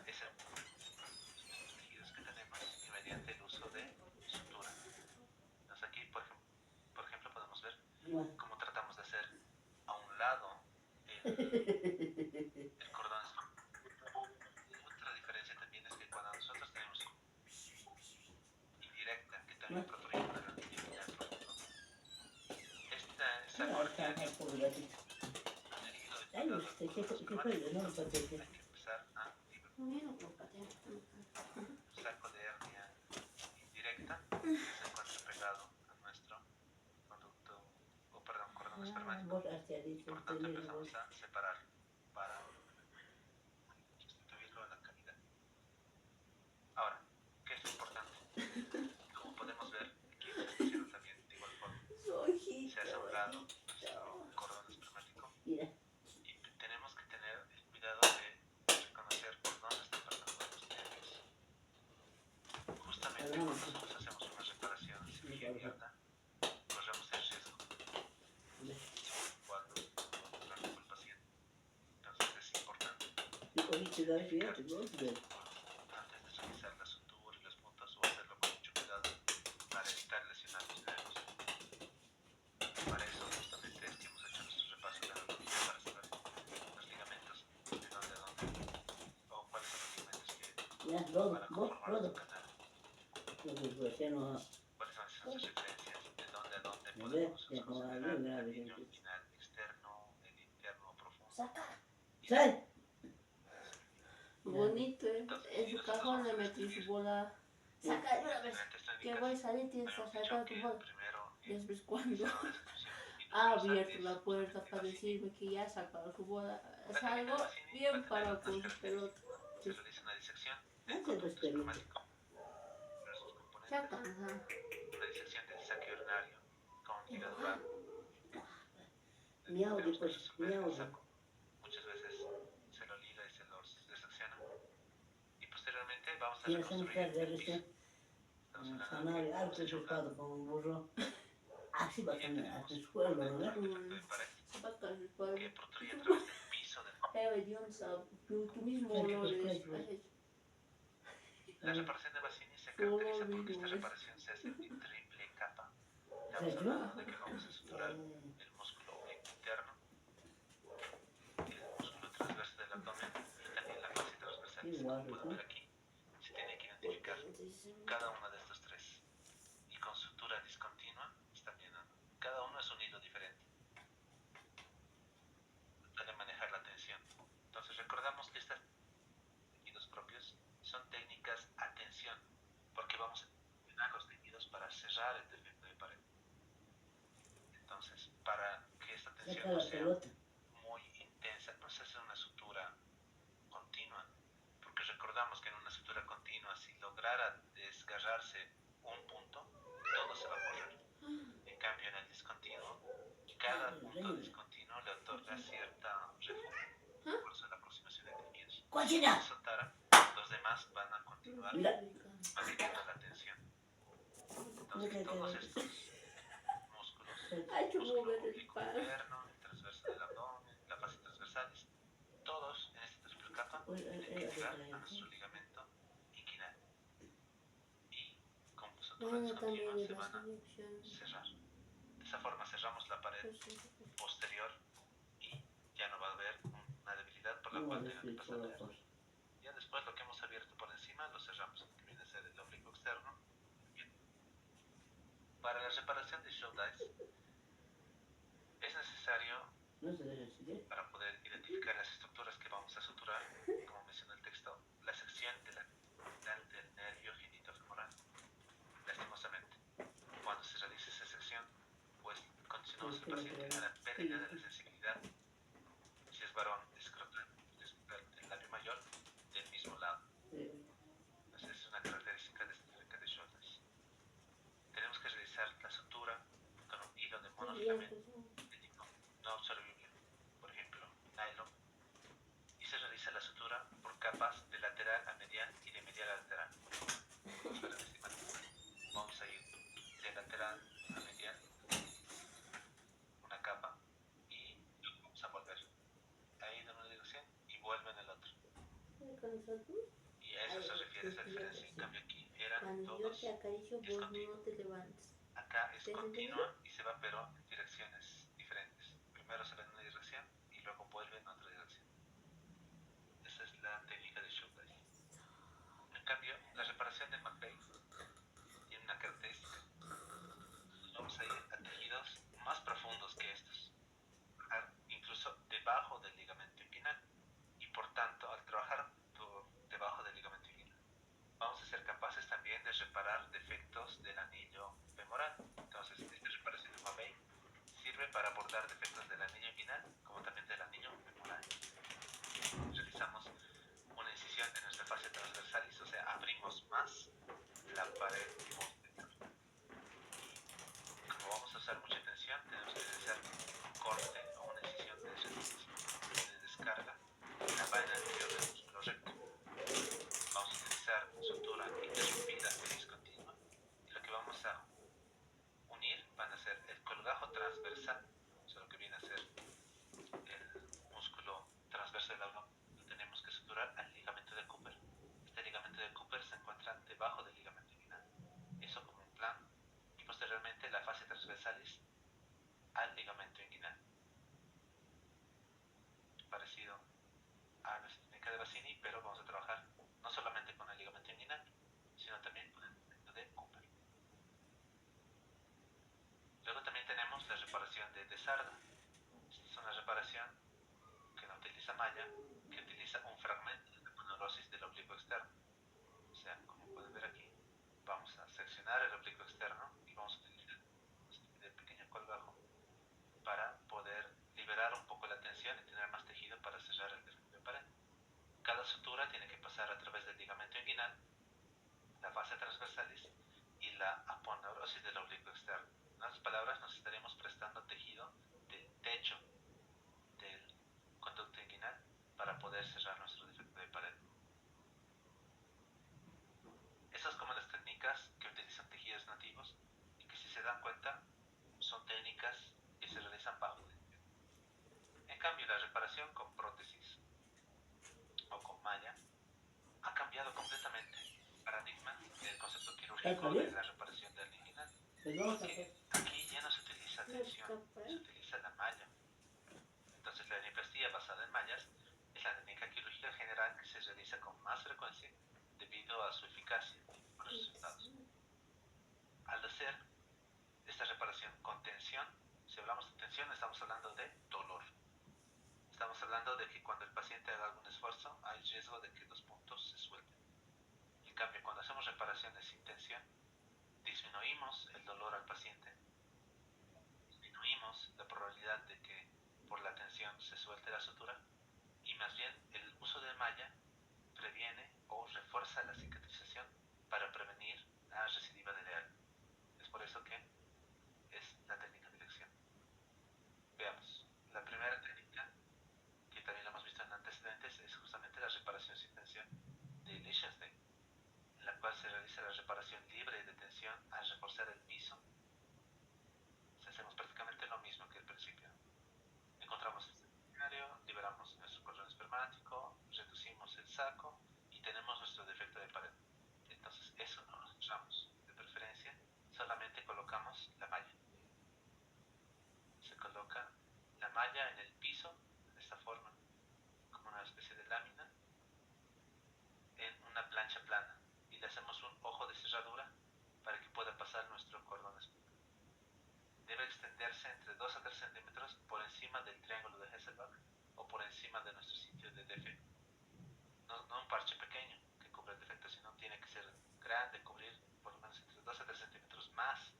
es el tejidos que tenemos y mediante el uso de sutura. Entonces aquí, por ejemplo, podemos ver cómo tratamos de hacer a un lado el cordón. Otra diferencia también es que cuando nosotros tenemos indirecta, que también proporciona una línea profundo, esa cortina que han elegido de cuidado del cordón espermático, hay que empezar a un saco de hernia indirecta que se encuentra pegado a nuestro conducto, o perdón, cordón espermático, y por tanto empezamos a separarlo para sustituirlo a la cavidad. Ahora, ¿qué es lo importante? Como podemos ver, aquí se está haciendo también de igual forma. Se hace a un lado nuestro cordón espermático y tenemos que tener el cuidado de reconocer por dónde están pasando los nervios. Justamente cuando nosotros hacemos una reparación en cirugía abierta, corremos el riesgo cuando encontramos al paciente. Entonces es importante identificar antes de realizar la sutura y los puntos o hacerlo con mucho cuidado para evitar lesionar los nervios. Para eso justamente es que hemos hecho nuestro repaso de anatomía para saber los ligamentos de dónde a dónde o cuáles son los ligamentos que van a conformar nuestro canal. ¿Cuáles son esas referencias de dónde a dónde podemos nosotros considerar el anillo inguinal externo, el interno profundo? Bonito, en su cajón le metí su bola. Saca, una vez que voy a salir tienes que sacar tu bola. Después cuando ha abierto la puerta para decirme que ya ha sacado su bola, salgo bien parado con su pelota. Se realiza una disección del conducto espermático para sus componentes, una disección del saco urinario con ligadura. Tenemos que resolver el saco. Muchas veces se lo liga y se lo resecciona. Y posteriormente vamos a reconstruir el piso. Estamos hablando de que hemos hecho una y ya tenemos un defecto de pared que protruye a través del piso del Tú mismo lo debes. La reparación de Bassini se caracteriza porque esta reparación se hace en triple capa. Estamos hablando de que vamos a suturar el músculo oblicuo interno, el músculo transverso del abdomen y también la fascia transversalis. Como pueden ver aquí, se tiene que identificar cada uno de estos tres. Y con sutura discontinua están llenando. Cada uno es un hilo diferente. Puede manejar la tensión. Entonces recordamos que estas tejidos propios son técnicas a tensión, porque vamos a llenar los tejidos para cerrar el defecto de pared. Entonces, para que esta tensión no sea muy intensa, no se hace una sutura continua, porque recordamos que en una sutura continua, si lograra desgarrarse un punto, todo se va a borrar. En cambio, en el discontinuo, cada punto discontinuo le otorga cierta refugio, por eso la aproximación entre tejidos. Si se soltara, los demás van a continuar manteniendo la tensión. Entonces, todos estos músculos, el músculo oblicuo interno, el transverso del abdomen, la fascia transversalis, todos en esta triple capa tienen que llegar a nuestro ligamento inguinal. Y con sutura discontinua se van a cerrar. De esa forma cerramos la pared posterior y ya no va a haber una debilidad por la cual tenga que pasar la hernia. Ya después lo que hemos abierto por encima lo cerramos, que viene a ser el oblicuo externo. Bien. Para la reparación de Shouldice es necesario, para poder identificar las estructuras que vamos a suturar, como menciona el texto, la sección de la cavidad del nervio genitofemoral. Lastimosamente, cuando se realiza esa sección, pues condicionamos al paciente a la pérdida de la sensibilidad, si es varón, escrotal, del labio mayor, del mismo lado. Entonces es una característica de esta técnica de Shouldice. Tenemos que realizar la sutura con un hilo de monofilamento de tipo no absorbible, por ejemplo, nylon, Y a eso se refiere esa diferencia. En cambio aquí eran Cuando yo todos, te acaricio, es vos continuo. no te levantes. Acá es ¿Te has entendido? continua y se va pero en direcciones diferentes. Primero se va en una dirección y luego vuelve en otra dirección. Esa es la técnica de Shoulder. En cambio, la reparación de McVeigh tiene una característica. Vamos a ir a tejidos más profundos que estos, incluso debajo del ligamento inguinal. Y por tanto, al trabajar por debajo del ligamento inguinal, vamos a ser capaces también de reparar defectos del anillo femoral. Entonces, esta reparación de McVeigh sirve para abordar defectos del anillo inguinal como también del anillo femoral. Realizamos una incisión en nuestra fascia transversalis, o sea, abrimos más la pared posterior. Y como vamos a usar mucha tensión, tenemos que realizar un corte o una incisión de descarga en la vaina anterior del músculo recto. Vamos a utilizar sutura interrumpida y discontinua, y lo que vamos a unir van a ser el colgajo transversal, o sea, lo que viene a ser el músculo transverso del abdomen. Lo tenemos que suturar al ligamento de Cooper. Este ligamento de Cooper se encuentra debajo del ligamento inguinal. Eso como un plan. Y posteriormente la fascia transversalis al ligamento inguinal. Parecido a nuestra técnica de Bassini, pero vamos a trabajar no solamente con el ligamento inguinal, sino también con el ligamento de Cooper. Luego también tenemos la reparación de Sarda. Esta es una reparación que no utiliza malla, que utiliza un fragmento de la aponeurosis del oblicuo externo. O sea, como pueden ver aquí, vamos a seccionar el oblicuo externo y vamos a utilizar este pequeño colgajo para poder liberar un poco la tensión y tener más tejido para cerrar el defecto de pared. Cada sutura tiene que pasar a través del ligamento inguinal, la fascia transversalis y la aponeurosis del oblicuo externo. En otras palabras, nos estaremos prestando tejido del techo del conducto inguinal para poder cerrar nuestro defecto de pared. Estas como las técnicas que utilizan tejidos nativos y que, si se dan cuenta, son técnicas que se realizan bajo tensión. En cambio, la reparación con prótesis o con malla ha cambiado completamente el paradigma del concepto quirúrgico de la reparación del inguinal, porque aquí ya no se utiliza tensión, se utiliza la malla. Entonces, la eniplastía basada en mallas es la técnica quirúrgica general que se realiza con más frecuencia debido a su eficacia y buenos resultados. Al hacer esta reparación con tensión, si hablamos de tensión, estamos hablando de dolor. Estamos hablando de que cuando el paciente haga algún esfuerzo, hay riesgo de que los puntos se suelten. En cambio, cuando hacemos reparaciones sin tensión, disminuimos el dolor al paciente, disminuimos la probabilidad de que por la tensión se suelte la sutura, y más bien el uso de malla previene o refuerza la cicatrización para prevenir la recidiva de leal. Es por eso que es la técnica de elección. Veamos, la primera técnica, que también la hemos visto en antecedentes, es justamente la reparación sin tensión de Lichtenstein, en la cual se realiza la reparación libre de tensión al reforzar el piso. Hacemos prácticamente lo mismo que al principio. Encontramos este escenario, liberamos nuestro cordón espermático, reducimos el saco y tenemos nuestro defecto de pared. Entonces eso no lo usamos. De preferencia, solamente colocamos la malla. Se coloca la malla en el piso, de esta forma, como una especie de lámina, en una plancha plana, y le hacemos un ojo de cerradura para que pueda pasar nuestro cordón espermático. Debe extenderse entre 2 a 3 centímetros por encima del triángulo de Hesselbach o por encima de nuestro sitio de defecto. No un parche pequeño que cubra el defecto, sino tiene que ser grande, cubrir por lo menos entre 2 a 3 centímetros más,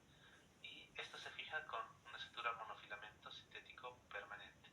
y esto se fija con una sutura monofilamento sintético permanente.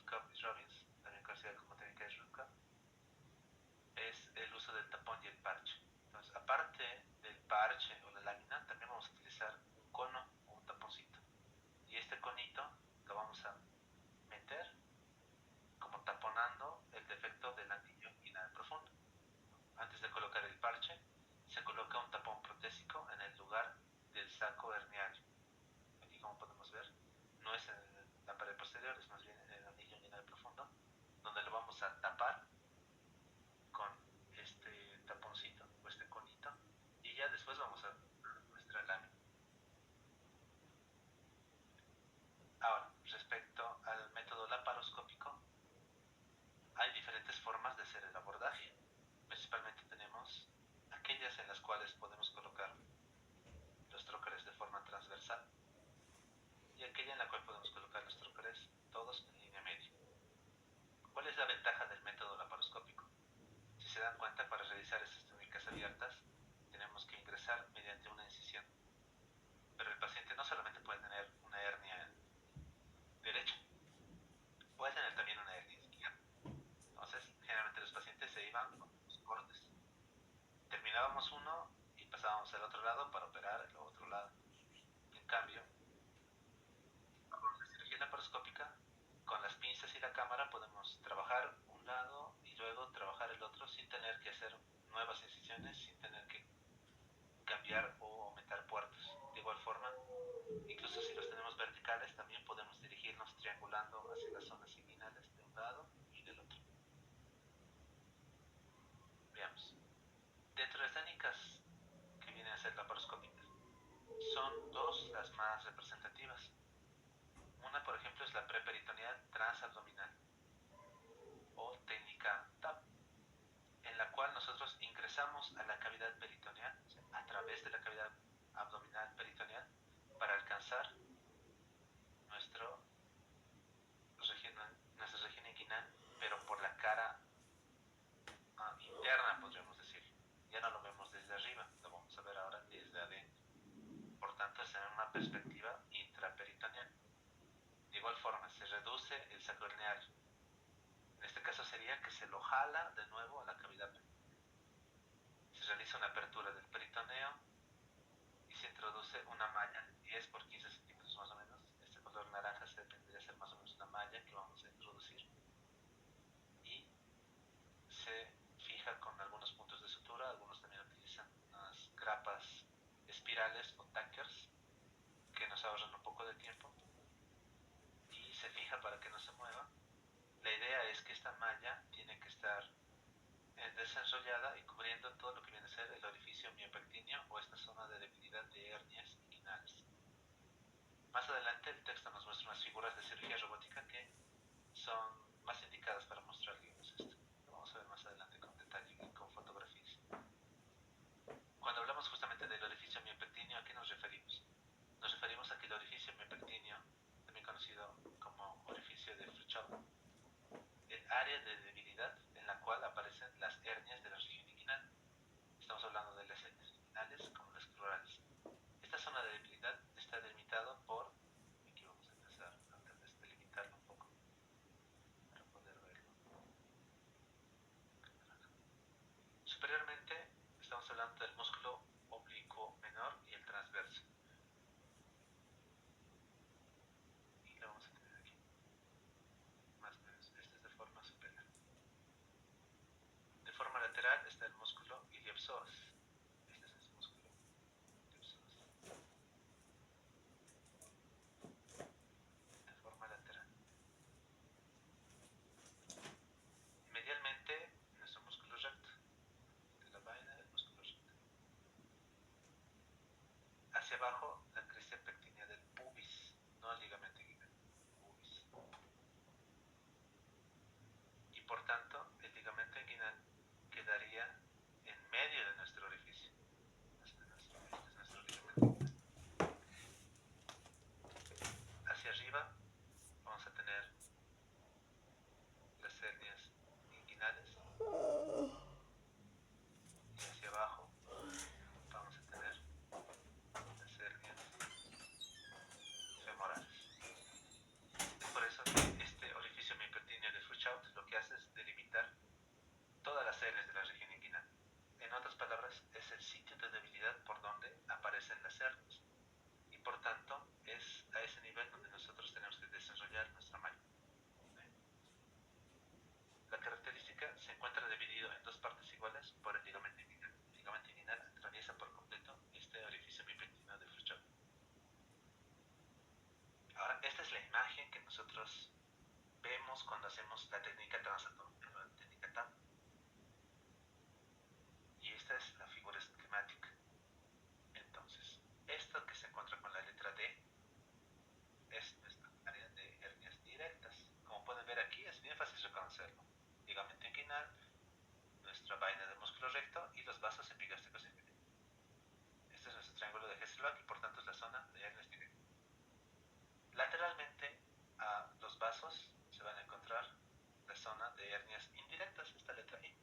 Jacob-Robbins, también conocida como técnica de Runcup, es el uso del tapón y el parche. Entonces, aparte del parche o la lámina, también vamos a utilizar un cono o un taponcito. Y este conito lo vamos a meter como taponando el defecto del anillo inguinal profundo. Antes de colocar el parche, se coloca un tapón protésico en el lugar del saco herniario. Aquí, como podemos ver, no es en la pared posterior, es más bien en el anillo inguinal profundo, donde lo vamos a tapar con este taponcito o este conito, y ya después vamos a nuestra lámina. Ahora, respecto al método laparoscópico, hay diferentes formas de hacer el abordaje. Principalmente tenemos aquellas en las cuales podemos colocar los troqueles de forma transversal y aquella en la cual podemos colocar los troqueles todos en línea media. ¿Cuál es la ventaja del método laparoscópico? Si se dan cuenta, para realizar estas técnicas abiertas tenemos que ingresar mediante una incisión, pero el paciente no solamente puede tener una hernia derecha, puede tener también una hernia izquierda. Entonces, generalmente los pacientes se iban con los cortes. Terminábamos uno y pasábamos al otro lado para operar el otro lado. En cambio, con la cirugía laparoscópica, con las pinzas y la cámara podemos trabajar un lado y luego trabajar el otro sin tener que hacer nuevas incisiones, sin tener que cambiar o aumentar puertos. De igual forma, incluso si los tenemos verticales, también podemos dirigirnos triangulando hacia las zonas inguinales de un lado y del otro. Veamos. Dentro de las técnicas que vienen a ser laparoscópicas, son dos las más representativas. Una, por ejemplo, es la preperitoneal transabdominal o técnica TAP, en la cual nosotros ingresamos a la cavidad peritoneal, o sea, a través de la cavidad abdominal peritoneal, para alcanzar nuestra región inguinal, pero por la cara interna, podríamos decir. Ya no lo vemos desde arriba, lo vamos a ver ahora desde adentro. Por tanto, es en una perspectiva intraperitoneal. De igual forma, se reduce el sacro herniario. En este caso sería que se lo jala de nuevo a la cavidad peritoneal. Se realiza una apertura del peritoneo y se introduce una malla, 10 por 15 centímetros más o menos. Este color naranja se tendría a ser más o menos una malla que vamos a introducir. Y se fija con algunos puntos de sutura. Algunos también utilizan unas grapas espirales o tackers que nos ahorran un poco de tiempo. Y se fija para que no se mueva. La idea es que esta malla tiene que estar desenrollada y cubriendo todo lo que viene a ser el orificio miopectíneo o esta zona de debilidad de hernias inguinales. Más adelante el texto nos muestra unas figuras de cirugía robótica que son más indicadas para mostrarles esto. Lo vamos a ver más adelante con detalle y con fotografías. Cuando hablamos justamente del orificio miopectíneo, ¿a qué nos referimos? Nos referimos a que el orificio miopectíneo, también conocido como orificio de Frochot, el área de debilidad en la cual aparecen las hernias de la región inguinal. Estamos hablando de las hernias inguinales como las crurales. Esta zona de debilidad está delimitado por, aquí vamos a empezar a delimitarlo un poco para poder verlo. Superiormente estamos hablando del músculo oblicuo menor y el transverso. Y lo vamos a tener aquí. Más o menos, este es de forma superior. De forma lateral está el músculo iliopsoas. Este es el músculo iliopsoas. De forma lateral. Medialmente, nuestro músculo recto. De la vaina del músculo recto. Hacia abajo, la cresta pectínea del pubis, no el ligamento inguinal. Pubis. Y por tanto, el ligamento inguinal quedaría en medio de nuestro sitio de debilidad por donde aparecen las hernias. Y por tanto, es a ese nivel donde nosotros tenemos que desarrollar nuestra malla. La característica se encuentra dividido en dos partes iguales por el ligamento inguinal. El ligamento inguinal atraviesa por completo este orificio bipektino de Fluchov. Ahora, esta es la imagen que nosotros vemos cuando hacemos la técnica transabdominal, la técnica TAP. Y esta es la figura esquemática. Entonces, esto que se encuentra con la letra D es nuestra área de hernias directas. Como pueden ver aquí, es bien fácil reconocerlo. Ligamento inguinal, nuestra vaina del músculo recto y los vasos epigástricos inferiores. Este es nuestro triángulo de Hesselbach y por tanto es la zona de hernias directas. Lateralmente a los vasos se van a encontrar la zona de hernias indirectas, esta letra I.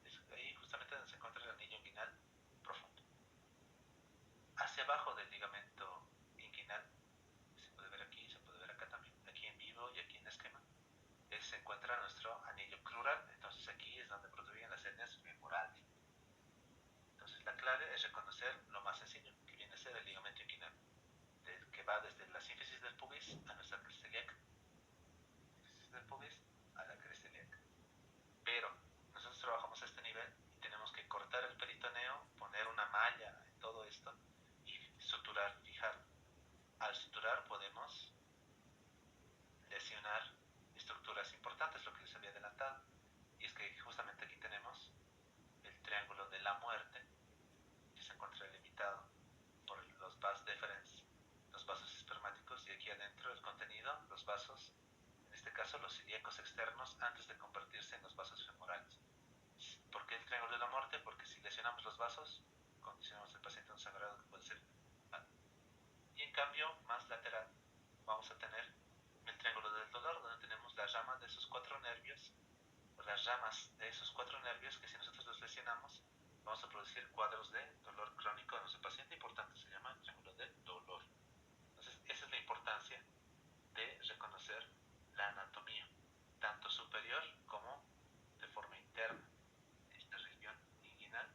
Es ahí justamente donde se encuentra el anillo inguinal profundo. Hacia abajo del ligamento inguinal, se puede ver aquí, se puede ver acá también, aquí en vivo y aquí en esquema, se encuentra nuestro anillo crural. Entonces aquí es donde producirían las hernias femorales. Entonces la clave es reconocer lo más sencillo, que viene a ser el ligamento inguinal, que va desde la sínfisis del pubis a nuestra cresta ilíaca. Sínfisis del pubis a la cresta ilíaca. Pero nosotros trabajamos a este nivel y tenemos que cortar el peritoneo, poner una malla en todo esto y suturar, fijar. Al suturar podemos lesionar estructuras importantes, lo que les había adelantado. Y es que justamente aquí tenemos el triángulo de la muerte, que se encuentra limitado por los vas deferens, los vasos espermáticos, y aquí adentro el contenido, los vasos, en este caso los ilíacos externos, antes de convertirse en los vasos femorales. ¿Por qué el triángulo de la muerte? Porque si lesionamos los vasos, condicionamos al paciente a un sangrado que puede ser fatal. Y en cambio, más lateral, vamos a tener el triángulo del dolor, donde tenemos la rama de esos cuatro nervios, o las ramas de esos cuatro nervios, que si nosotros los lesionamos, vamos a producir cuadros de dolor crónico en nuestro paciente y por tanto se llama triángulo del dolor. Entonces, esa es la importancia de reconocer la anatomía, tanto superior como de forma interna, de esta región inguinal,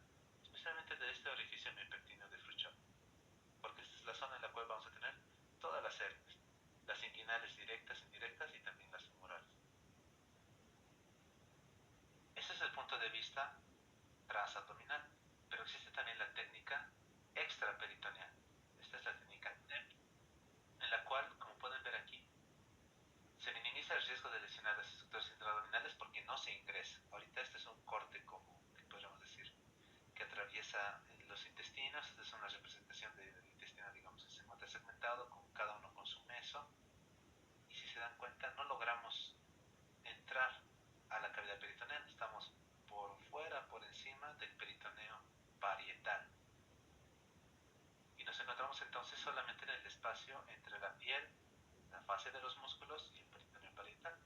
especialmente de este orificio miopectino de Fluchov, porque esta es la zona en la cual vamos a tener todas las hernias, las inguinales directas, indirectas y también las femorales. Ese es el punto de vista transabdominal, pero existe también la técnica extraperitoneal. Esta es la técnica TEP, en la cual, como pueden ver aquí, se minimiza el riesgo de lesionar las estructuras intraabdominales porque no se ingresa. Ahorita este es un corte como que podríamos decir que atraviesa los intestinos. Esta es una representación del intestino, digamos, que se encuentra segmentado, con cada uno con su meso. Y si se dan cuenta, no logramos entrar a la cavidad peritoneal. Estamos por fuera, por encima del peritoneo parietal. Y nos encontramos entonces solamente en el espacio entre la piel, la fase de los músculos y el peritoneo parietal.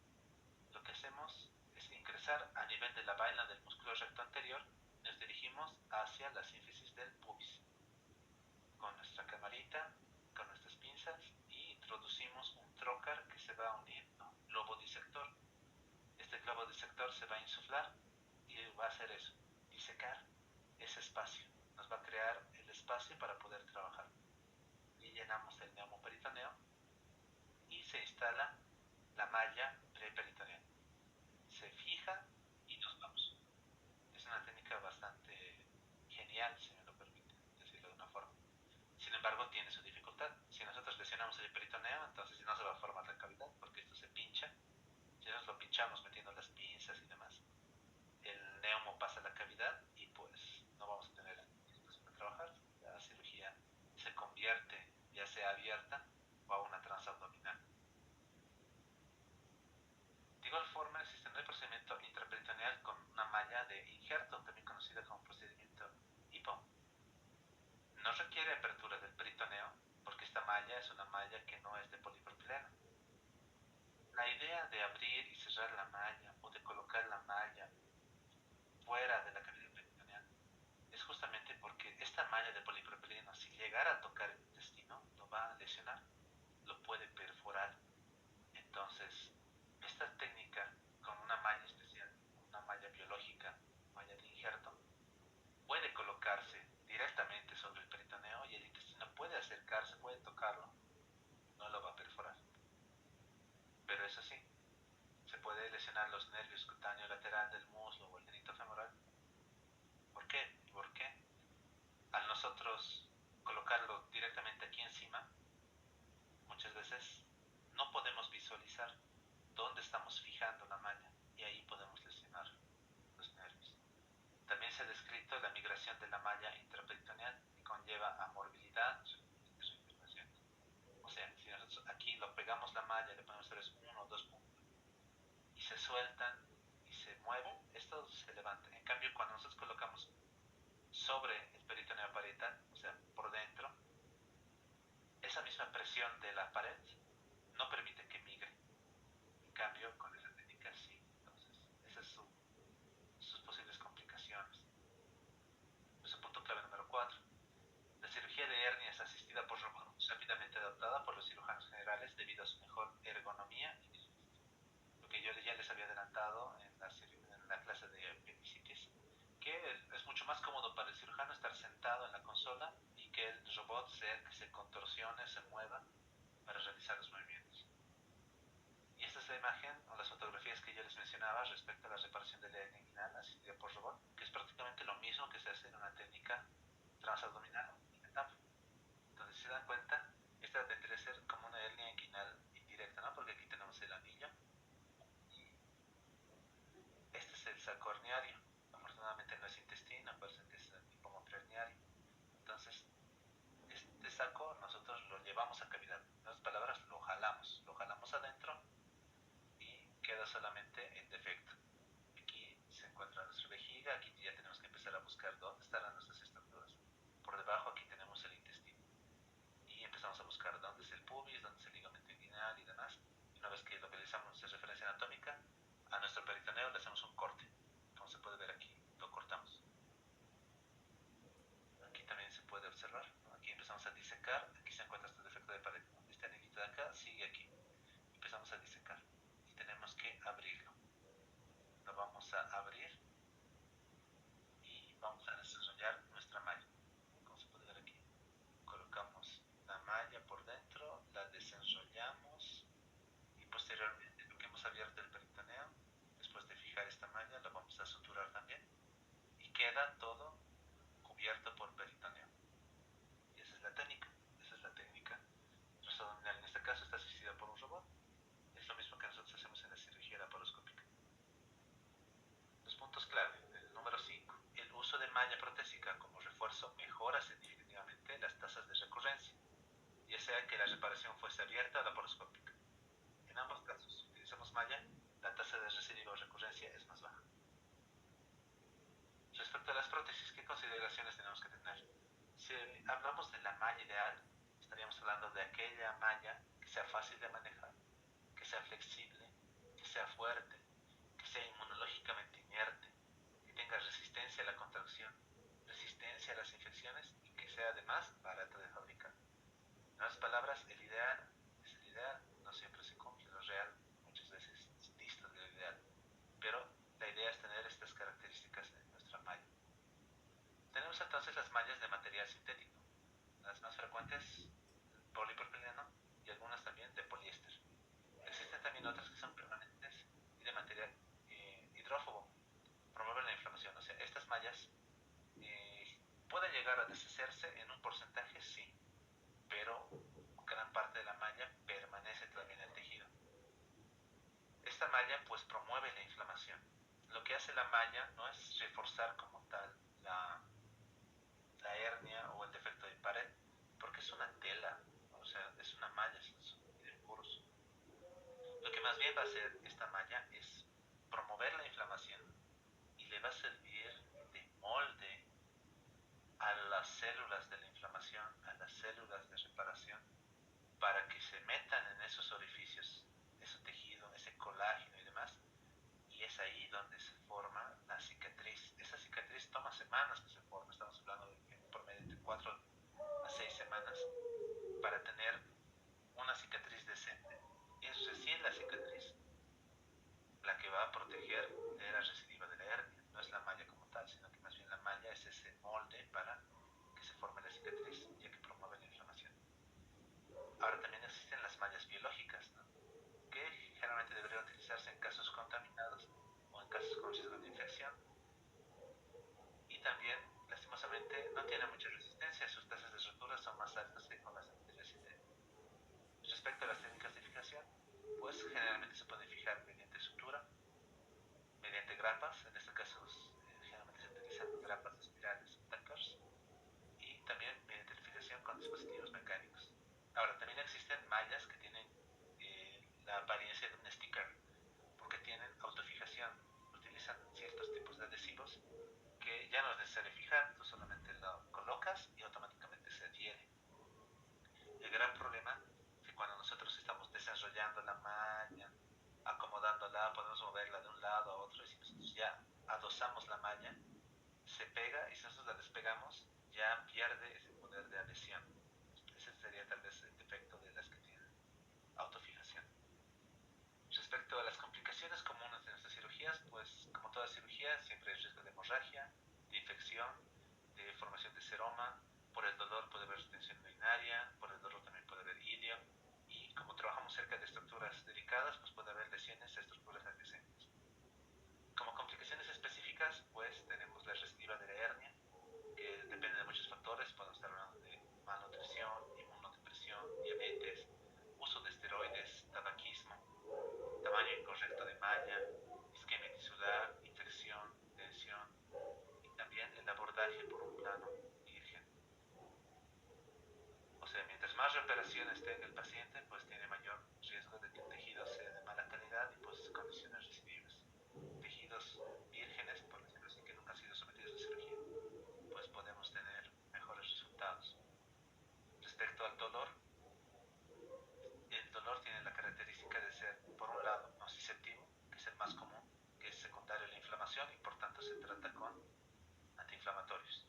Lo que hacemos es ingresar a nivel de la vaina del músculo recto anterior, nos dirigimos hacia la sínfisis del pubis con nuestra camarita, con nuestras pinzas, y introducimos un trocar que se va a unir a un globo disector. Este globo disector se va a insuflar y va a hacer eso, disecar ese espacio, nos va a crear el espacio para poder trabajar. Y llenamos el neumoperitoneo y se instala la malla preperitoneal. Se fija y nos vamos. Es una técnica bastante genial, si me lo permite decirlo de una forma. Sin embargo, tiene su dificultad. Si nosotros lesionamos el peritoneo, entonces no se va a formar la cavidad porque esto se pincha. Si nosotros lo pinchamos metiendo las pinzas y demás, el neumo pasa a la cavidad y pues no vamos a tener espacio para trabajar. La cirugía se convierte ya sea abierta o a una transabdominal. De igual forma, existe un procedimiento intraperitoneal con una malla de injerto, también conocida como procedimiento IPO. No requiere apertura del peritoneo porque esta malla es una malla que no es de polipropileno. La idea de abrir y cerrar la malla o de colocar la malla fuera de la cavidad peritoneal es justamente porque esta malla de polipropileno, si llegara a tocar el intestino, lo va a lesionar, lo puede perforar. Entonces, esta técnica con una malla especial, una malla biológica, malla de injerto, puede colocarse acercarse, puede tocarlo, no lo va a perforar. Pero eso sí, se puede lesionar los nervios cutáneo lateral del muslo o el genito femoral. ¿Por qué? Porque al nosotros colocarlo directamente aquí encima, muchas veces no podemos visualizar dónde estamos fijando la malla y ahí podemos lesionar los nervios. También se ha descrito la migración de la malla intraperitoneal que conlleva a morbilidad y reintervención. O sea, si nosotros aquí lo pegamos la malla, le ponemos 1 o 2 puntos y se sueltan y se mueven, esto se levanta. En cambio, cuando nosotros colocamos sobre el peritoneo parietal, o sea, por dentro, esa misma presión de la pared no permite que migre. En cambio, con esa técnica sí. Entonces, esas son sus posibles complicaciones. Pues el punto clave número 4. La cirugía de hernias asistida por robot es rápidamente adoptada por los cirujanos generales debido a su mejor ergonomía y lo que yo ya les había adelantado en la clase de apendicitis, que es mucho más cómodo para el cirujano estar sentado en la consola y que el robot sea el que se contorsione, se mueva para realizar los movimientos. Y esta es la imagen o las fotografías que yo les mencionaba respecto a la reparación de la hernia inguinal asistida por robot, que es prácticamente lo mismo que se hace en una técnica transabdominal y metáfora. Entonces, si se dan cuenta, esta tendría que ser como una hernia inguinal indirecta, ¿no? Porque aquí tenemos el anillo y este es el saco herniario. Afortunadamente no es intestino, parece que es tipo monoherniario. Entonces, este saco nosotros lo llevamos a cavidad. En otras palabras, lo jalamos adentro y queda solamente el defecto. Aquí se encuentra nuestra vejiga, aquí ya tenemos que empezar a buscar dónde estarán nuestras estructuras. Por debajo aquí tenemos el intestino. Y empezamos a buscar dónde es el pubis, dónde es el ligamento inguinal y demás. Y una vez que localizamos esa referencia anatómica, a nuestro peritoneo le hacemos un corte. Como se puede ver aquí, lo cortamos. Aquí también se puede observar, ¿no? Aquí empezamos a disecar, aquí se encuentra este defecto de pared, ¿no? Este anillito de acá sigue aquí. Empezamos a disecar y tenemos que abrirlo. Lo vamos a abrir y vamos a desarrollar nuestra malla. Como se puede ver aquí, colocamos la malla por dentro, la desenrollamos y posteriormente lo que hemos abierto el peritoneo, después de fijar esta malla, la vamos a suturar también y queda todo cubierto por peritoneo. Y esa es la técnica. Esa es la técnica transabdominal. En este caso está asistida por un robot. Es lo mismo que nosotros hacemos en la cirugía laparoscópica. Los puntos clave. El número 5. El uso de malla protésica como refuerzo mejora significativamente las tasas de recurrencia, ya sea que la reparación fuese abierta o laparoscópica. En ambos casos, si utilizamos malla, la tasa de recidiva o recurrencia es más baja. Respecto a las prótesis, ¿qué consideraciones tenemos que tener? Si hablamos de la malla ideal, estaríamos hablando de aquella malla que sea fácil de manejar, que sea flexible, que sea fuerte, que sea inmunológicamente inerte, que tenga resistencia a la contracción, resistencia a las infecciones y que sea además barata de fabricar. En otras palabras, el ideal es el ideal, no siempre se cumple, lo real muchas veces dista de lo ideal, pero la idea es tener estas características en nuestra malla. Tenemos entonces las mallas de material sintético, las más frecuentes polipropileno y algunas también de poliéster. Existen también otras que son permanentes y de material hidrófobo, promueven la inflamación. O sea, estas mallas pueden llegar a deshacerse en un porcentaje, sí, pero gran parte de la malla permanece todavía en el tejido. Esta malla pues promueve la inflamación. Lo que hace la malla no es reforzar como tal la hernia o el defecto de pared, porque es una tela, o sea, es una malla, son puros. Lo que más bien va a hacer esta malla es promover la inflamación y le va a servir de molde a las células de la inflamación, a las células de reparación, para que se metan en esos orificios, ese tejido, ese colágeno y demás, y es ahí donde se forma la cicatriz. Esa cicatriz toma semanas que se forma, estamos hablando de por medio de 4 a 6 semanas para tener una cicatriz decente. Y es recién la cicatriz la que va a proteger de la recidiva de la hernia, no es la malla como tal, sino que más bien la malla es ese molde para que se forme la cicatriz, ya que promueve la inflamación. Ahora también existen las mallas biológicas, ¿no? Que generalmente deberían utilizarse en casos contaminados o en casos con riesgo de infección. Y también, lastimosamente, no tienen mucha resistencia, sus tasas de rotura son más altas que con las anteriores sintéticas. Respecto a las técnicas de fijación, pues generalmente se pueden fijar mediante sutura, mediante grapas, en este caso generalmente se utilizan grapas espirales o tackers, y también mediante la fijación con dispositivos mecánicos. Ahora, también existen mallas que tienen la apariencia de un sticker, porque tienen autofijación, utilizan ciertos tipos de adhesivos que ya no es necesario fijar, tú solamente lo colocas y automáticamente se adhiere. El gran problema es que cuando nosotros estamos desenrollando la malla, acomodándola, podemos moverla de un lado a otro, y si nosotros ya adosamos la malla, se pega, y si nosotros la despegamos, ya pierde ese poder de adhesión. Ese sería tal vez el defecto de las que tienen autofijación. Respecto a las complicaciones comunes de nuestras cirugías, pues como toda cirugía siempre hay riesgo de hemorragia, de infección, de formación de seroma. Por el dolor puede haber retención urinaria, por el dolor también puede haber ilio, y como trabajamos cerca de estructuras delicadas, pues puede haber lesiones a estructuras adyacentes. Como complicaciones específicas, pues tenemos la recidiva de la hernia, que depende de muchos factores. Podemos estar hablando de malnutrición, inmunodepresión, diabetes, uso de esteroides, tabaquismo, tamaño incorrecto de malla, isquemia tisular, infección, tensión, y también el abordaje por un plano virgen. O sea, mientras más reparaciones tenga el paciente, pues tiene mayor riesgo de que el tejido sea de mala calidad y pues condiciones recidivas. Tejidos vírgenes, por decirlo así, que nunca han sido sometidos a cirugía, pues podemos tener mejores resultados. Respecto al dolor, el dolor tiene la característica de ser, por un lado, nociceptivo, que es el más común, que es secundario a la inflamación y por tanto se trata con antiinflamatorios.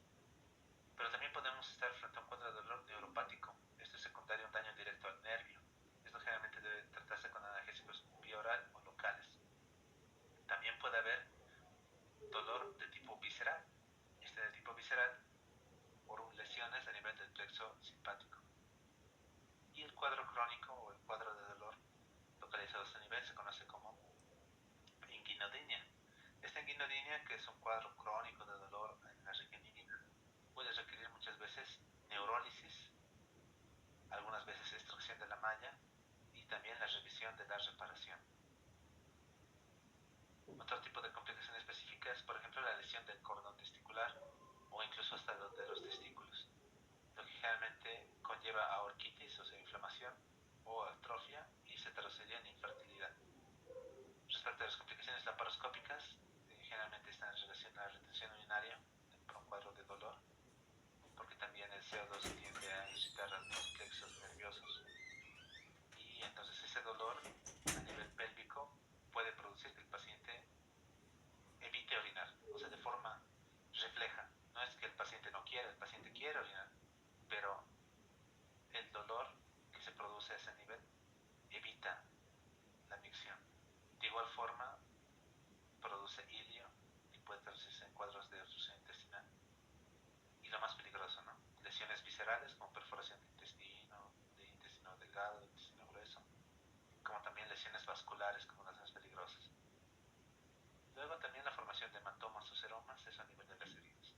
Pero también podemos estar frente a un cuadro de dolor neuropático. Esto es secundario a un daño directo al nervio. Esto generalmente debe tratarse con analgésicos bioral o locales. También puede haber dolor de tipo visceral. Este de tipo visceral por lesiones a nivel del plexo simpático. Y el cuadro crónico o el cuadro de dolor localizado a este nivel se conoce como inguinodinia. Esta inguinodinia, que es un cuadro crónico de dolor en la región inguinal, puede requerir muchas veces neurólisis, algunas veces extracción de la malla y también la revisión de la reparación. Otro tipo de complicación específica es, por ejemplo, la lesión del cordón testicular o incluso hasta de los testículos, lo que generalmente conlleva a orquitis, o sea, inflamación, o atrofia, y se traduciría en infertilidad. Respecto a las complicaciones laparoscópicas, generalmente están en relación a la retención urinaria por un cuadro de dolor, porque también el CO2 tiende a irritar algunos plexos nerviosos, y entonces ese dolor a nivel pélvico puede producir que el paciente evite orinar, o sea, de forma refleja. No es que el paciente no quiera, el paciente quiere orinar, pero el dolor que se produce a ese nivel evita la micción. De igual forma, produce ilio y puede traducirse en cuadros de obstrucción intestinal. Y lo más peligroso, ¿no? Lesiones viscerales como perforación de intestino delgado, de intestino grueso, como también lesiones vasculares como las más peligrosas. Luego también la formación de hematomas o seromas, eso a nivel de las heridas.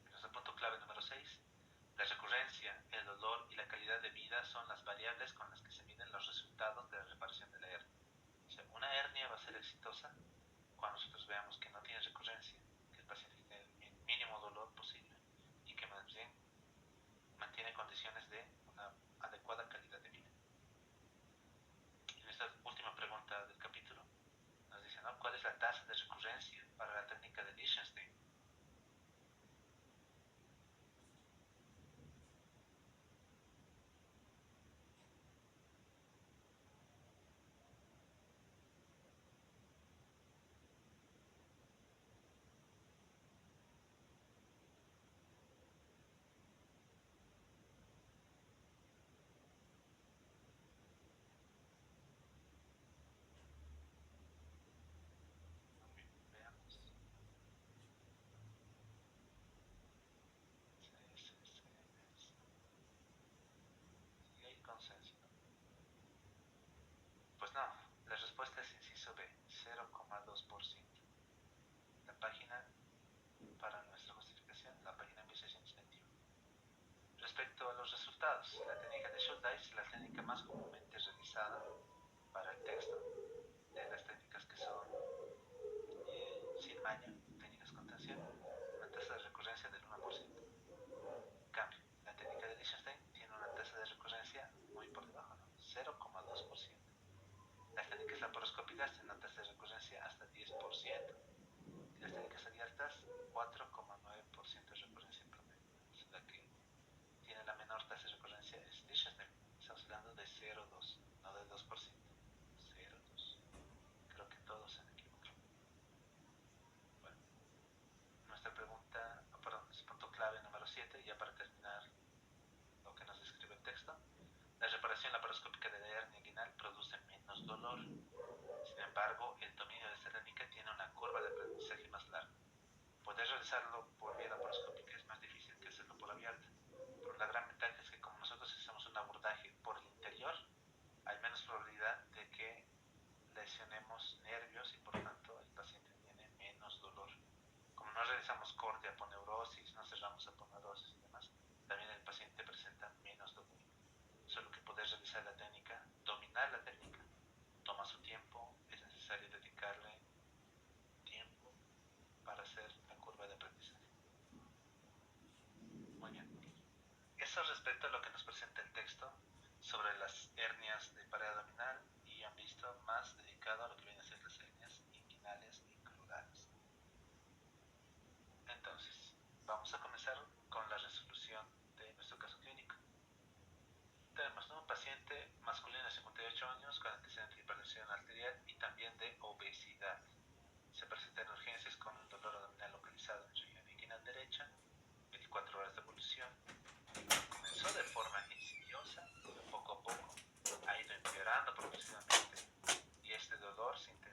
Nuestro punto clave número 6. La recurrencia, el dolor y la calidad de vida son las variables con las que se miden los resultados de la reparación de la hernia. O sea, una hernia va a ser exitosa cuando nosotros veamos que no tiene recurrencia, que el paciente tiene el mínimo dolor posible y que más bien mantiene condiciones de una adecuada calidad de vida. Y nuestra última pregunta del capítulo nos dice, ¿no? ¿Cuál es la tasa de recurrencia para la técnica de Lichtenstein? respecto a los resultados, la técnica de Schuldeis es la técnica más comúnmente realizada para el texto de las técnicas que son sin maña, técnicas con tensión, una tasa de recurrencia del 1%. En cambio, la técnica de Liechtenstein tiene una tasa de recurrencia muy por debajo, ¿no? 0,2%. Las técnicas laparoscópicas tienen una tasa de recurrencia hasta 10%. Y las técnicas abiertas, 4,9% de recurrencia promedio. O sea, la que tiene la menor tasa de recurrencia es Liechtenstein. Estamos hablando de 0,2, no del 2%. 0,2. Creo que todos se han equivocado. Bueno, nuestra pregunta, perdón, es punto clave número 7, ya para terminar lo que nos describe el texto. La reparación laparoscópica de la hernia inguinal produce menos dolor. Sin embargo, el dominio de esta técnica tiene una curva de aprendizaje más larga. Poder realizarlo por vía laparoscópica es más difícil que hacerlo por abierta, pero la gran ventaja es que como nosotros hacemos un abordaje por el interior, hay menos probabilidad de que lesionemos nervios y por tanto el paciente tiene menos dolor. Como no realizamos corte, aponeurosis, no cerramos aponeurosis y demás, también el paciente presenta menos dolor. Solo que poder realizar la técnica, dominar la técnica, toma su tiempo, es necesario dedicarle tiempo para hacer la curva de aprendizaje. Muy bien. Eso respecto a lo que nos presenta el texto sobre las hernias de pared abdominal y han visto más dedicado a lo que vienen a ser las hernias inguinales y crurales. Entonces, vamos a comenzar con la resolución de nuestro caso clínico. Tenemos un paciente masculino de 58 años con antecedentes de hipertensión arterial y también de obesidad. Se presenta en urgencias con un dolor abdominal localizado en región inguinal derecha, 24 horas de evolución,